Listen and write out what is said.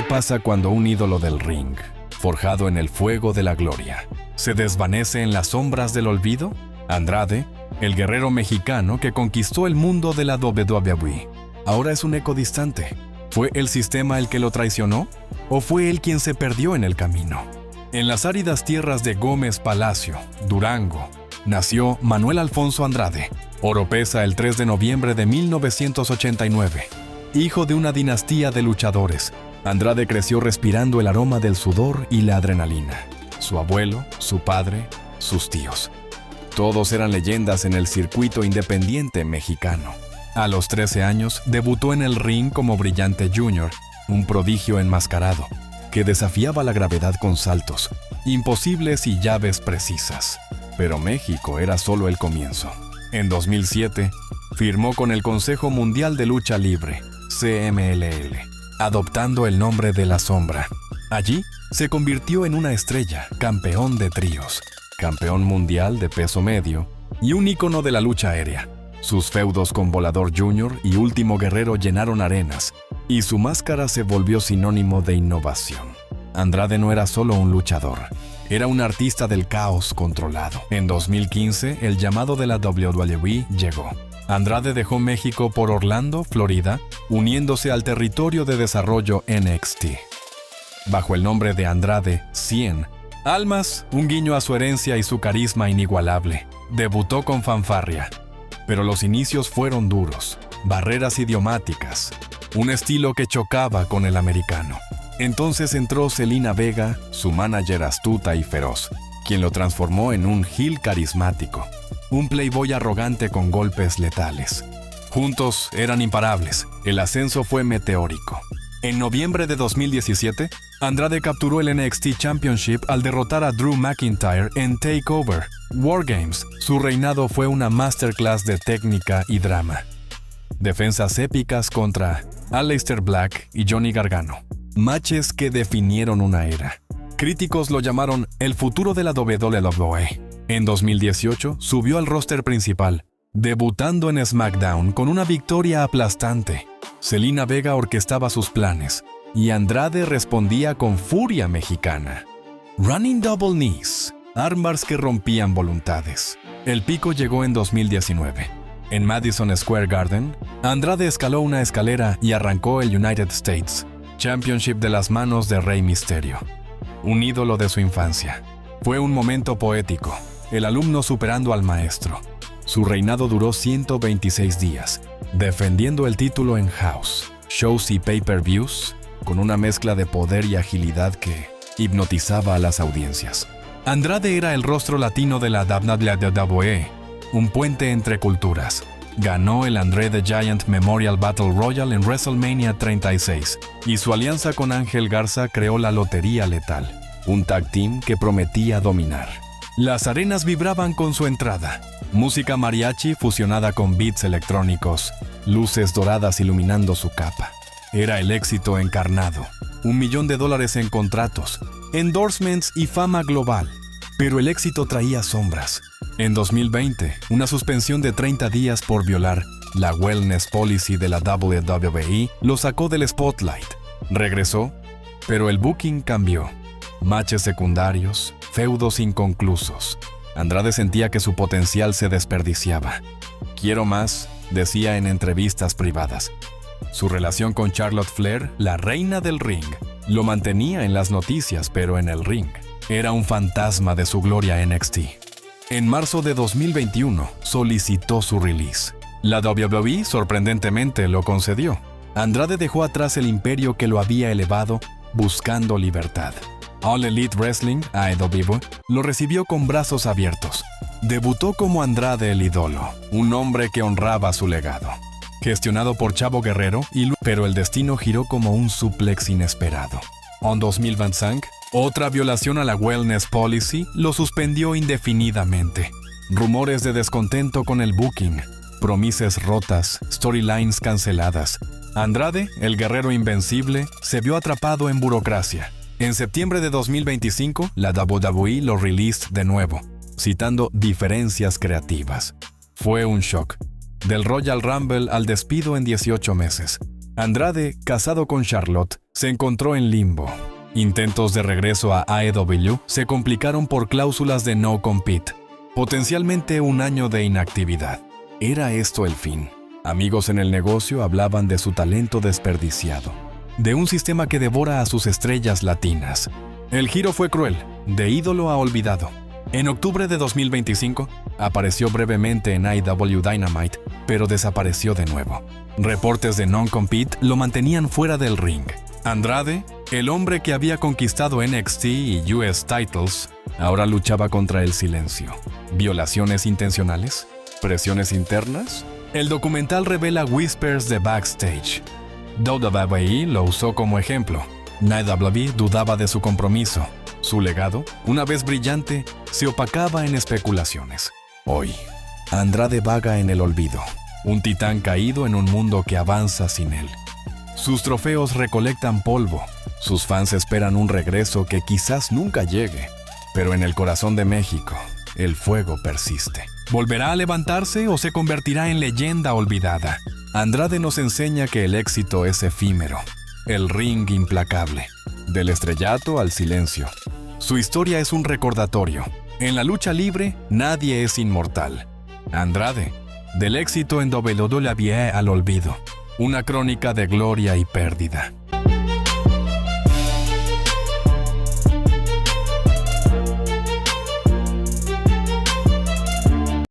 ¿Qué pasa cuando un ídolo del ring, forjado en el fuego de la gloria, se desvanece en las sombras del olvido? Andrade, el guerrero mexicano que conquistó el mundo de la WWE, ahora es un eco distante. ¿Fue el sistema el que lo traicionó? ¿O fue él quien se perdió en el camino? En las áridas tierras de Gómez Palacio, Durango, nació Manuel Alfonso Andrade. Oropesa el 3 de noviembre de 1989. Hijo de una dinastía de luchadores, Andrade creció respirando el aroma del sudor y la adrenalina. Su abuelo, su padre, sus tíos. Todos eran leyendas en el circuito independiente mexicano. A los 13 años, debutó en el ring como Brillante Jr., un prodigio enmascarado, que desafiaba la gravedad con saltos, imposibles y llaves precisas. Pero México era solo el comienzo. En 2007, firmó con el Consejo Mundial de Lucha Libre, CMLL, adoptando el nombre de La Sombra. Allí, se convirtió en una estrella, campeón de tríos, campeón mundial de peso medio y un ícono de la lucha aérea. Sus feudos con Volador Jr. y Último Guerrero llenaron arenas, y su máscara se volvió sinónimo de innovación. Andrade no era solo un luchador, era un artista del caos controlado. En 2015, el llamado de la WWE llegó. Andrade dejó México por Orlando, Florida, uniéndose al territorio de desarrollo NXT. Bajo el nombre de Andrade 100, Almas, un guiño a su herencia y su carisma inigualable, debutó con fanfarria. Pero los inicios fueron duros, barreras idiomáticas, un estilo que chocaba con el americano. Entonces entró Zelina Vega, su manager astuta y feroz, quien lo transformó en un heel carismático, un playboy arrogante con golpes letales. Juntos eran imparables, el ascenso fue meteórico. En noviembre de 2017, Andrade capturó el NXT Championship al derrotar a Drew McIntyre en TakeOver War Games. Su reinado fue una masterclass de técnica y drama. Defensas épicas contra Aleister Black y Johnny Gargano. Matches que definieron una era. Críticos lo llamaron el futuro de la WWE. En 2018, subió al roster principal, debutando en SmackDown con una victoria aplastante. Zelina Vega orquestaba sus planes, y Andrade respondía con furia mexicana. Running Double Knees, armbars que rompían voluntades. El pico llegó en 2019. En Madison Square Garden, Andrade escaló una escalera y arrancó el United States Championship de las manos de Rey Mysterio, un ídolo de su infancia. Fue un momento poético, el alumno superando al maestro. Su reinado duró 126 días, defendiendo el título en house, shows y pay-per-views, con una mezcla de poder y agilidad que hipnotizaba a las audiencias. Andrade era el rostro latino de la WWE, un puente entre culturas. Ganó el Andre the Giant Memorial Battle Royal en WrestleMania 36, y su alianza con Ángel Garza creó la Lotería Letal, un tag team que prometía dominar. Las arenas vibraban con su entrada. Música mariachi fusionada con beats electrónicos, luces doradas iluminando su capa. Era el éxito encarnado, $1 millón en contratos, endorsements y fama global. Pero el éxito traía sombras. En 2020, una suspensión de 30 días por violar la Wellness Policy de la WWE lo sacó del spotlight. Regresó, pero el booking cambió. Matches secundarios, feudos inconclusos. Andrade sentía que su potencial se desperdiciaba. Quiero más, decía en entrevistas privadas. Su relación con Charlotte Flair, la reina del ring, lo mantenía en las noticias, pero en el ring era un fantasma de su gloria NXT. En marzo de 2021, solicitó su release. La WWE sorprendentemente lo concedió. Andrade dejó atrás el imperio que lo había elevado, buscando libertad. All Elite Wrestling, AEW, lo recibió con brazos abiertos. Debutó como Andrade el ídolo, un hombre que honraba su legado. Gestionado por Chavo Guerrero, pero el destino giró como un suplex inesperado. En 2025, otra violación a la Wellness Policy lo suspendió indefinidamente. Rumores de descontento con el booking, promises rotas, storylines canceladas. Andrade, el guerrero invencible, se vio atrapado en burocracia. En septiembre de 2025, la WWE lo released de nuevo, citando diferencias creativas. Fue un shock. Del Royal Rumble al despido en 18 meses. Andrade, casado con Charlotte, se encontró en limbo. Intentos de regreso a AEW se complicaron por cláusulas de no compete, potencialmente un año de inactividad. ¿Era esto el fin? Amigos en el negocio hablaban de su talento desperdiciado, de un sistema que devora a sus estrellas latinas. El giro fue cruel, de ídolo a olvidado. En octubre de 2025, apareció brevemente en AEW Dynamite, pero desapareció de nuevo. Reportes de non-compete lo mantenían fuera del ring. Andrade, el hombre que había conquistado NXT y US Titles, ahora luchaba contra el silencio. ¿Violaciones intencionales? ¿Presiones internas? El documental revela whispers de backstage. WWE lo usó como ejemplo. WWE dudaba de su compromiso. Su legado, una vez brillante, se opacaba en especulaciones. Hoy, Andrade vaga en el olvido, un titán caído en un mundo que avanza sin él. Sus trofeos recolectan polvo, sus fans esperan un regreso que quizás nunca llegue, pero en el corazón de México, el fuego persiste. ¿Volverá a levantarse o se convertirá en leyenda olvidada? Andrade nos enseña que el éxito es efímero, el ring implacable, del estrellato al silencio. Su historia es un recordatorio. En la lucha libre, nadie es inmortal. Andrade, del éxito en WWE al olvido. Una crónica de gloria y pérdida.